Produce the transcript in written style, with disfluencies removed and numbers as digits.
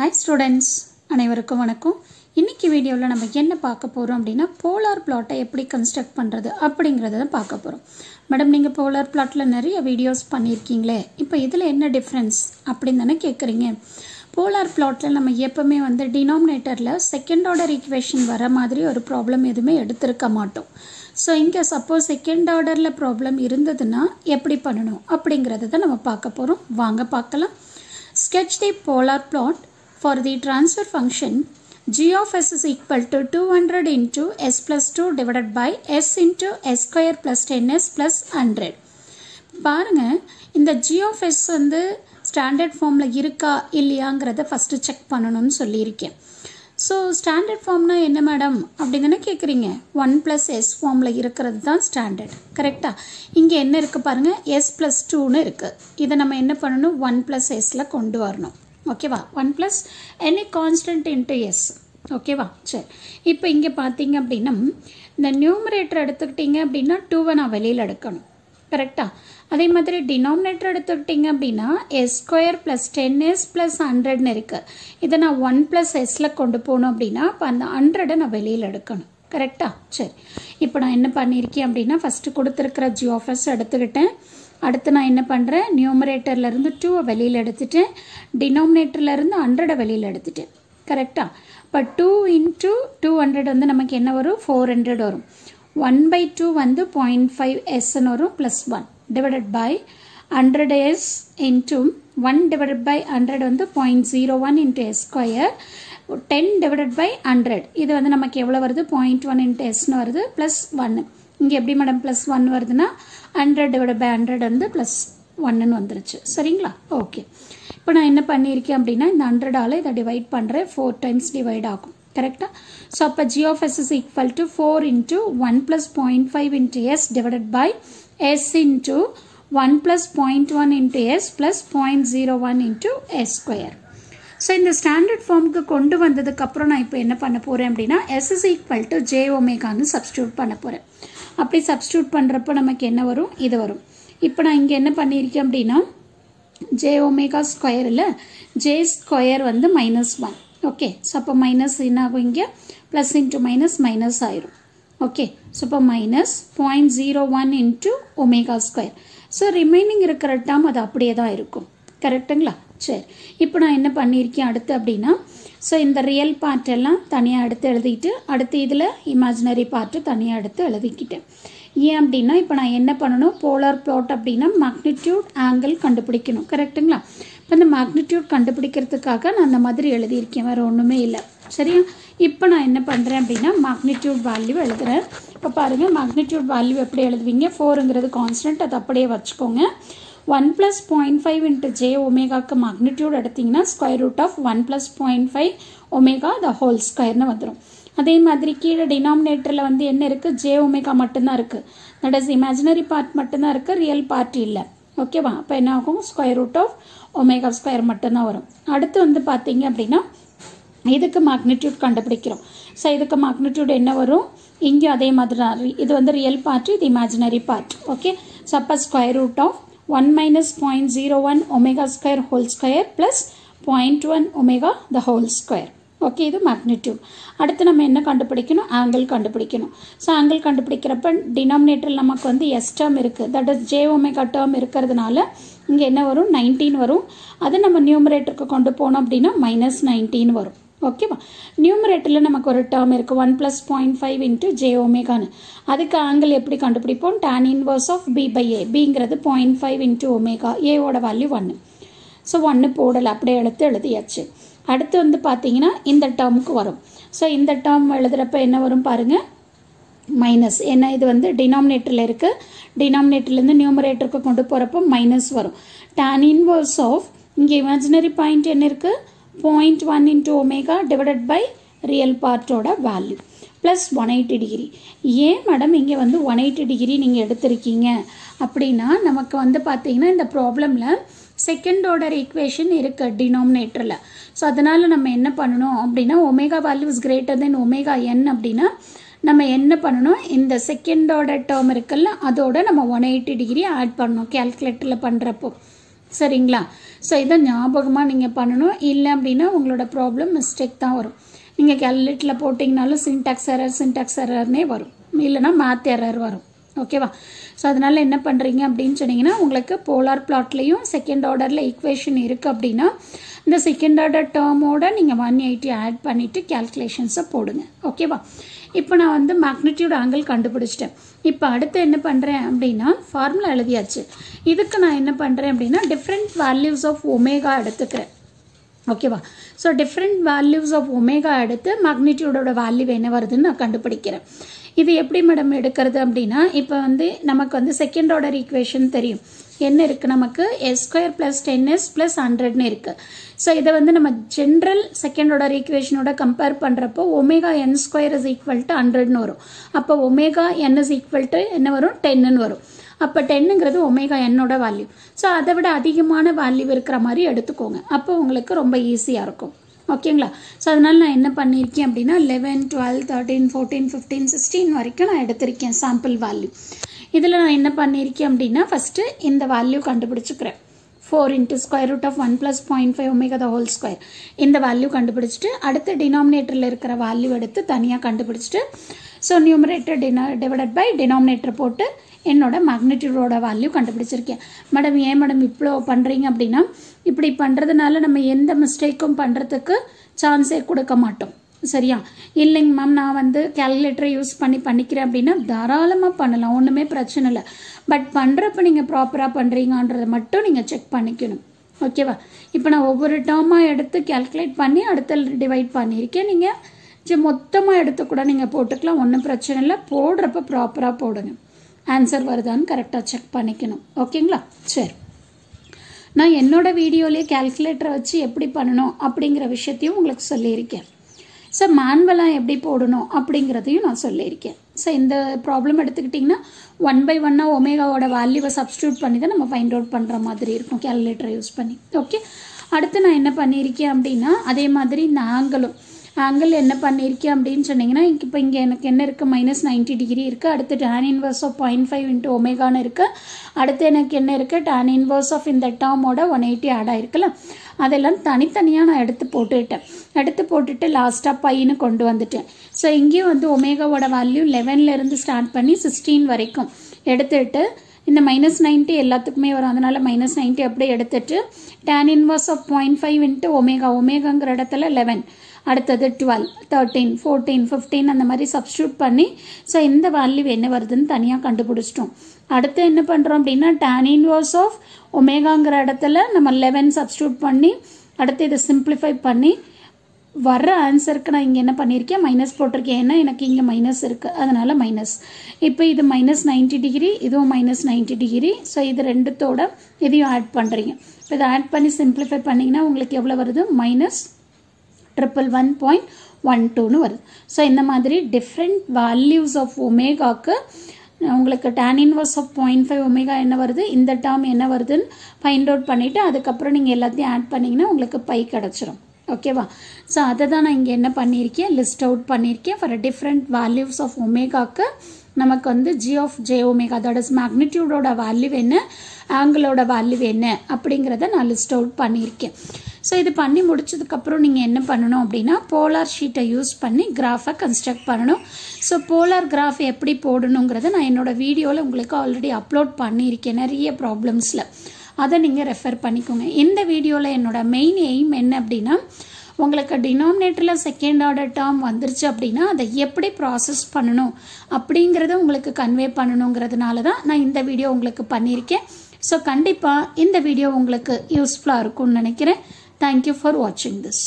Hi students, அனைவருக்கும் வணக்கம். இன்னைக்கு வீடியோல நம்ம என்ன பார்க்க போறோம் அப்படினா போலார் பிளாட்டை எப்படி கன்ஸ்ட்ரக்ட் பண்றது அப்படிங்கறத தான் பார்க்க போறோம். மேடம் நீங்க போலார் பிளாட்ல நிறைய வீடியோஸ் பண்ணிருக்கீங்களே. இப்போ இதுல என்ன டிஃபரன்ஸ் அப்படினு தான கேக்குறீங்க. போலார் பிளாட்ல நம்ம எப்பவுமே வந்து டினாமினேட்டர்ல செகண்ட் ஆர்டர் ஈக்குவேஷன் வர மாதிரி ஒரு ப்ராப்ளம் எதுமே எடுத்துக்க மாட்டோம். சோ இங்க சப்போஸ் செகண்ட் ஆர்டர்ல ப்ராப்ளம் இருந்ததுனா எப்படி பண்ணனும் அப்படிங்கறத தான் நம்ம பார்க்க போறோம். வாங்க பார்க்கலாம். Sketch the polar plot for the transfer function g of s is equal to 200 into s plus 2 divided by s into s square plus 10s plus 100. பாருங்க இந்த g of s வந்து ஸ்டாண்டர்ட் ஃபார்ம்ல இருக்கா இல்லையாங்கறத ஃபர்ஸ்ட் செக் பண்ணனும்னு சொல்லியிருக்கேன். So standard ஃபார்ம்னா என்ன madam அப்படினு கேக்குறீங்க. 1 plus s ஃபார்ம்ல இருக்குறது தான் ஸ்டாண்டர்ட். கரெக்ட்டா? இங்க என்ன இருக்கு பாருங்க s plus 2 னு இருக்கு. இத நம்ம என்ன பண்ணனும் 1 plus s ல கொண்டு வரணும். ஓகேவா? 1 plus any constant into s. ஓகேவா? சரி. இப்போ இங்க பாத்தீங்க அப்படினா இந்த நியூமரேட்டர் எடுத்துக்கிட்டீங்க அப்படினா 2 நான் வெளியில எடுக்கணும். கரெக்ட்டா? அதே மாதிரி டினாமினேட்டர் எடுத்துக்கிட்டீங்க அப்படினா s square plus 10s plus 100 னு இருக்கு. இத நான் 1 plus s ல கொண்டு போணும் அப்படினா அப்ப அந்த 100 நான் வெளியில எடுக்கணும். கரெக்ட்டா? சரி. இப்போ நான் என்ன பண்ணிருக்கேன் அப்படினா ஃபர்ஸ்ட் கொடுத்திருக்கிற g of s எடுத்துக்கிட்டேன். அடுத்து நான் என்ன பண்றேன் நியூமரேட்டர்ல இருந்து 2 வெளியில எடுத்துட்டேன். டினாமினேட்டர்ல இருந்து 100 வெளியில எடுத்துட்டேன். கரெக்ட்டா? அப்ப 2 into 200 வந்து நமக்கு என்ன வரும் 400 வரும். 1/2 வந்து 0.5s னு வரும் plus 1 divided by 100s into 1 divided by 100 வந்து 0.01 into s square 10 divided by 100 இது வந்து நமக்கு எவ்வளவு வருது 0.1 into s னு வருது plus 1 இங்க எப்படி மேடம் plus 1 வருதுன்னா 100 divided by 100 வந்து plus 1 னு வந்துருச்சு. சரிங்களா? ஓகே. இப்போ நான் என்ன பண்ணிருக்கேன் அப்படினா இந்த 100 ஆல இத டிவைட் பண்றேன் 4 times டிவைட் ஆகும். கரெக்ட்டா? சோ அப்ப g of s is equal to 4 into 1 plus 0.5 into s divided by s into 1 plus 0.1 into s plus 0.01 into s square. So இந்த ஸ்டாண்டர்ட் ஃபார்முக்கு கொண்டு வந்ததுக்கு அப்புறம் நான் இப்போ என்ன பண்ண போறேன் அப்படினா s is equal to j omega னு சப்ஸ்டிட்யூட் பண்ண போறேன். அப்படி சப்ஸ்டிட்யூட் பண்றப்ப நமக்கு என்ன வரும் இது வரும். இப்போ நான் இங்க என்ன பண்ணிருக்கேன் அப்படினா j omega square இல்ல j square வந்து -1. ஓகே. சோ அப்ப மைனஸ் என்ன ஆகும் இங்க plus into minus minus ஆயிரும். ஓகே. சோ அப்ப minus 0.01 into omega square. So remaining இருக்கிற டேர்ம் அது அப்படியே தான் இருக்கும். கரெக்ட்டுங்களா? சரி. இப்போ நான் என்ன பண்ணிருக்கேன் அடுத்து அப்படினா சோ இந்த ரியல் பார்ட் எல்லாம் தனியா எடுத்து எழுதிட்டு அடுத்து இதுல இமேஜினரி பார்ட் தனியா எடுத்து எழுதிக்கிட்டேன். ஏன் அப்படினா இப்போ நான் என்ன பண்ணனும் போலார் பிளாட் அப்படினா மேக்னிட்யூட் ஆங்கிள் கண்டுபிடிக்கணும். கரெக்ட்டுங்களா? இப்போ இந்த மேக்னிட்யூட் கண்டுபிடிக்கிறதுக்காக நான் அந்த மாதிரி எழுதி இருக்கேன். வேற ஒண்ணுமே இல்ல. சரியா? இப்போ நான் என்ன பண்றேன் அப்படினா மேக்னிட்யூட் வேல்யூ எழுதுறேன். இப்போ பாருங்க மேக்னிட்யூட் வேல்யூ எப்படி எழுதுவீங்க 4ங்கிறது கான்ஸ்டன்ட் அது அப்படியே வச்சுக்கோங்க. 1 plus 0.5 into j omega க்கு மேக்னிட்யூட் எடுத்தீங்கன்னா square root of 1 plus 0.5 omega the whole square னு வந்துரும். அதே மாதிரி கீழ டினாமினேட்டர்ல வந்து என்ன இருக்கு j omega மட்டும் தான் இருக்கு. that is imaginary part மட்டும் தான் இருக்கு ரியல் பார்ட் இல்ல. ஓகேவா? அப்ப என்ன ஆகும் square root of omega square மட்டும் தான் வரும். அடுத்து வந்து பாத்தீங்க அப்படினா இதுக்கு மேக்னிட்யூட் கண்டுபிடிக்கிறோம். சோ இதுக்கு மேக்னிட்யூட் என்ன வரும் இங்க அதே மாதிரி தான் இது வந்து ரியல் பார்ட் இது இமேஜினரி பார்ட். ஓகே. சோ அப்ப square root of 1 minus 0.01 omega square whole square plus 0.1 omega the whole square. Okay. இது மேக்னிட்யூட். அடுத்து நம்ம என்ன கண்டுபிடிக்கணும் ஆங்கிள் கண்டுபிடிக்கணும். சோ ஆங்கிள் கண்டுபிடிக்கிறப்ப டினாமினேட்டர்ல நமக்கு வந்து s டேர்ம் இருக்கு. That is j omega term இருக்குறதுனால இங்க என்ன வரும் 19 வரும். அது நம்ம நியூமரேட்டருக்கு கொண்டு போனோம் அப்படினா -19 வரும். ஓகேவா? நியூமரேட்டர்ல நமக்கு ஒரு டேர்ம் இருக்கு 1 plus 0.5 into j omega னு. அதுக்கு ஆங்கிள் எப்படி கண்டுபிடிப்போம் tan inverse of b by a. bங்கிறது 0.5 into omega. a ஓட வேல்யூ 1. சோ 1 போடல அப்படியே எழுதியாச்சு. அடுத்து வந்து பாத்தீங்கன்னா இந்த டேர்முக்கு வரும். சோ இந்த டேர்ம் எழுதுறப்ப என்ன வரும் பாருங்க மைனஸ். ஏன்னா இது வந்து டினாமினேட்டர்ல இருக்கு. டினாமினேட்டர்ல இருந்து நியூமரேட்டருக்கு கொண்டு போறப்ப மைனஸ் வரும். tan inverse of இங்க இமேஜினரி பாயிண்ட் என்ன இருக்கு 0.1 into omega divided by real part ஓட வேல்யூ plus 180 டிகிரி. ஏன் மேடம் இங்க வந்து 180 டிகிரி நீங்க எடுத்திருக்கீங்க அப்படின்னா நமக்கு வந்து பாத்தீங்கன்னா இந்த ப்ராப்ளம்ல செகண்ட் ஆர்டர் ஈக்குவேஷன் இருக்கு டினாமினேட்டர்ல. சோ அதனால நம்ம என்ன பண்ணனும் அப்படினா omega value is greater than omega n அப்படினா நம்ம என்ன பண்ணனும் இந்த செகண்ட் ஆர்டர் டேர்ம் இருக்குல்ல அதோட நம்ம 180 டிகிரி ஆட் பண்ணனும் கால்குலேட்டர்ல பண்றப்போ. சரிங்களா? ஸோ இதை ஞாபகமாக நீங்கள் பண்ணணும். இல்லை அப்படின்னா உங்களோட ப்ராப்ளம் மிஸ்டேக் தான் வரும். நீங்கள் கேல்குலேட்டரில் போட்டிங்கனாலும் சின்டாக்ஸ் எரர்னே வரும், இல்லைனா மேத் எரர் வரும். ஓகேவா? ஸோ அதனால் என்ன பண்ணுறீங்க அப்படின்னு சொன்னீங்கன்னா, உங்களுக்கு போலார் பிளாட்லேயும் செகண்ட் ஆர்டரில் ஈக்குவேஷன் இருக்குது அப்படின்னா இந்த செகண்ட் ஆர்டர் டேர்மோட நீங்கள் 180 ஆட் பண்ணிவிட்டு கேல்குலேஷன்ஸை போடுங்க. ஓகேவா? இப்போ நான் வந்து மேக்னிடியூட் ஆங்கிள் கண்டுபிடிச்சிட்டேன். இப்போ அடுத்து என்ன பண்ணுறேன் அப்படின்னா, ஃபார்முலா எழுதியாச்சு. இதுக்கு நான் என்ன பண்ணுறேன் அப்படின்னா, டிஃப்ரெண்ட் வேல்யூஸ் ஆஃப் ஒமேகா எடுத்துக்கிறேன். ஓகேவா? So different values of omega எடுத்து மேக்னிடியூடோட வேல்யூ என்ன வருதுன்னு நான் கண்டுபிடிக்கிறேன். இது எப்படி மேடம் எடுக்கிறது அப்படின்னா, இப்போ வந்து நமக்கு வந்து செகண்ட் ஆர்டர் ஈக்குவேஷன் தெரியும். என்ன இருக்குது நமக்கு? s² + 10s + 100ன்னு இருக்குது. ஸோ இதை வந்து நம்ம ஜென்ரல் செகண்ட் ஆர்டர் ஈக்குவேஷனோட கம்பேர் பண்ணுறப்போ ωn² = 100ன்னு வரும். அப்போ ωn = என்ன வரும்? 10ன்னு வரும். அப்போ 10ங்கிறது ωnோட வேல்யூ. ஸோ அதை விட அதிகமான வேல்யூ இருக்கிற மாதிரி எடுத்துக்கோங்க. அப்போ உங்களுக்கு ரொம்ப ஈஸியாக இருக்கும். ஓகேங்களா? ஸோ அதனால் நான் என்ன பண்ணியிருக்கேன் அப்படின்னா 11, 12, 13, 14, 15, 16 வரைக்கும் நான் எடுத்திருக்கேன் சாம்பிள் வேல்யூ. இதில் நான் என்ன பண்ணியிருக்கேன் அப்படின்னா, ஃபஸ்ட்டு இந்த வேல்யூ கண்டுபிடிச்சிக்கிறேன். 4 × √1 + 0.5 ω². இந்த வேல்யூ கண்டுபிடிச்சிட்டு அடுத்து டினாமினேட்டரில் இருக்கிற வேல்யூ எடுத்து தனியாக கண்டுபிடிச்சிட்டு so numerator divided by denominator போட்டு என்னோட மேக்னிடியூடோட வேல்யூ கண்டுபிடிச்சிருக்கேன். மேடம் ஏன் மேடம் இவ்வளோ பண்ணுறீங்க அப்படின்னா, இப்படி பண்ணுறதுனால நம்ம எந்த மிஸ்டேக்கும் பண்ணுறதுக்கு சான்ஸே கொடுக்க மாட்டோம். சரியா? இல்லைங்க மேம் நான் வந்து கேல்குலேட்டரை யூஸ் பண்ணிக்கிறேன் அப்படின்னா தாராளமாக பண்ணலாம், ஒன்றுமே பிரச்சனை இல்லை. பட் பண்ணுறப்ப நீங்கள் ப்ராப்பராக பண்ணுறீங்கன்றதை மட்டும் நீங்கள் செக் பண்ணிக்கணும். ஓகேவா? இப்போ நான் ஒவ்வொரு டேர்மாக எடுத்து கேல்குலேட் பண்ணி அடுத்த டிவைட் பண்ணியிருக்கேன். நீங்கள் மொத்தமாக எடுத்து கூட நீங்கள் போட்டுக்கலாம், ஒன்றும் பிரச்சனை இல்லை. போடுறப்ப ப்ராப்பராக போடுங்க. ஆன்சர் வருதான்னு கரெக்டாக செக் பண்ணிக்கணும். ஓகேங்களா? சரி, நான் என்னோட வீடியோலேயே கேல்குலேட்டரை வச்சு எப்படி பண்ணணும் அப்படிங்கிற விஷயத்தையும் உங்களுக்கு சொல்லியிருக்கேன். ஸோ மேனுவலாக எப்படி போடணும் அப்படிங்கிறதையும் நான் சொல்லியிருக்கேன். ஸோ இந்த ப்ராப்ளம் எடுத்துக்கிட்டிங்கன்னா 1 by 1 ஒமேகாவோட வேல்யூவை சப்ஸ்டியூட் பண்ணி தான் நம்ம ஃபைண்ட் அவுட் பண்ணுற மாதிரி இருக்கும் கேல்குலேட்டரை யூஸ் பண்ணி. ஓகே, அடுத்து நான் என்ன பண்ணியிருக்கேன் அப்படின்னா, அதே மாதிரி இந்த ஆங்கிள் என்ன பண்ணியிருக்கேன் அப்படின்னு சொன்னீங்கன்னா, இப்போ இங்கே எனக்கு என்ன இருக்குது? -90 டிகிரி இருக்குது. அடுத்து tan inverse of 0.5 × ஒமேகான்னு இருக்குது. அடுத்து எனக்கு என்ன இருக்குது? tan inverse of இந்த டேர்மோட 180 ஆட் ஆகிருக்குல்ல, அதெல்லாம் தனித்தனியாக நான் எடுத்து போட்டுட்டு லாஸ்ட்டாக பையனு கொண்டு வந்துட்டேன். ஸோ இங்கேயும் வந்து ஒமேகாவோட வேல்யூ 11லேருந்து ஸ்டார்ட் பண்ணி 16 வரைக்கும் எடுத்துட்டு இந்த -90 எல்லாத்துக்குமே வரும், அதனால் -90 அப்படியே எடுத்துட்டு tan inverse of 0.5 × ஒமேகாங்கிற இடத்துல 11, அடுத்தது 12, 13, 14, 15 அந்த மாதிரி சப்ஸ்டியூட் பண்ணி ஸோ இந்த வேல்யூ என்ன வருதுன்னு தனியாக கண்டுபிடிச்சிட்டோம். அடுத்து என்ன பண்ணுறோம் அப்படின்னா, tan inverse of ஒமேகாங்கிற இடத்துல நம்ம 11 சப்ஸ்டியூட் பண்ணி அடுத்து இதை சிம்பிளிஃபை பண்ணி வர்ற ஆன்சருக்கு நான் இங்கே என்ன பண்ணியிருக்கேன்? மைனஸ் போட்டிருக்கேன். ஏன்னா எனக்கு இங்கே மைனஸ் இருக்குது, அதனால் மைனஸ். இப்போ இது -90 டிகிரி, இதுவும் -90 டிகிரி. ஸோ இது ரெண்டுத்தோட இதையும் ஆட் பண்ணுறீங்க. இப்போ இதை ஆட் பண்ணி சிம்பிளிஃபை பண்ணிங்கன்னா உங்களுக்கு எவ்வளோ வருது? -111.12ன்னு வருது. ஸோ இந்த மாதிரி டிஃப்ரெண்ட் வேல்யூஸ் ஆஃப் ஒமேகாவுக்கு உங்களுக்கு tan inverse of 0.5 ஒமேகா என்ன வருது, இந்த டேர்ம் என்ன வருதுன்னு ஃபைண்ட் அவுட் பண்ணிவிட்டு அதுக்கப்புறம் நீங்கள் எல்லாத்தையும் ஆட் பண்ணிங்கன்னா உங்களுக்கு பை கிடச்சிரும். ஓகேவா? ஸோ அதை தான் நான் இங்கே என்ன பண்ணியிருக்கேன்? லிஸ்ட் அவுட் பண்ணியிருக்கேன். ஃபார் டிஃப்ரெண்ட் வேல்யூஸ் ஆஃப் ஒமேகாவுக்கு நமக்கு வந்து g(j⍵), தட் இஸ் மேக்னிடியூடோட வேல்யூ என்ன, ஆங்கிளோட வேல்யூ என்ன அப்படிங்கிறத நான் லிஸ்ட் அவுட் பண்ணியிருக்கேன். ஸோ இது பண்ணி முடிச்சதுக்கப்புறம் நீங்கள் என்ன பண்ணணும் அப்படின்னா, போலார் ஷீட்டை யூஸ் பண்ணி கிராஃபை கன்ஸ்ட்ரக்ட் பண்ணணும். ஸோ போலார் கிராஃப் எப்படி போடணுங்கிறத நான் என்னோடய வீடியோவில் உங்களுக்கு ஆல்ரெடி அப்லோட் பண்ணியிருக்கேன் நிறைய ப்ராப்ளம்ஸில், அதை நீங்கள் ரெஃபர் பண்ணிக்கோங்க. இந்த வீடியோவில் என்னோட மெயின் எய்ம் என்ன அப்படின்னா, உங்களுக்கு டினாமினேட்டரில் செகண்ட் ஆர்டர் டேர்ம் வந்துருச்சு அப்படின்னா அதை எப்படி ப்ராசஸ் பண்ணணும் அப்படிங்கிறத உங்களுக்கு கன்வே பண்ணணுங்கிறதுனால தான் நான் இந்த வீடியோ உங்களுக்கு பண்ணியிருக்கேன். ஸோ கண்டிப்பாக இந்த வீடியோ உங்களுக்கு யூஸ்ஃபுல்லாக இருக்கும்னு நினைக்கிறேன். Thank you for watching this.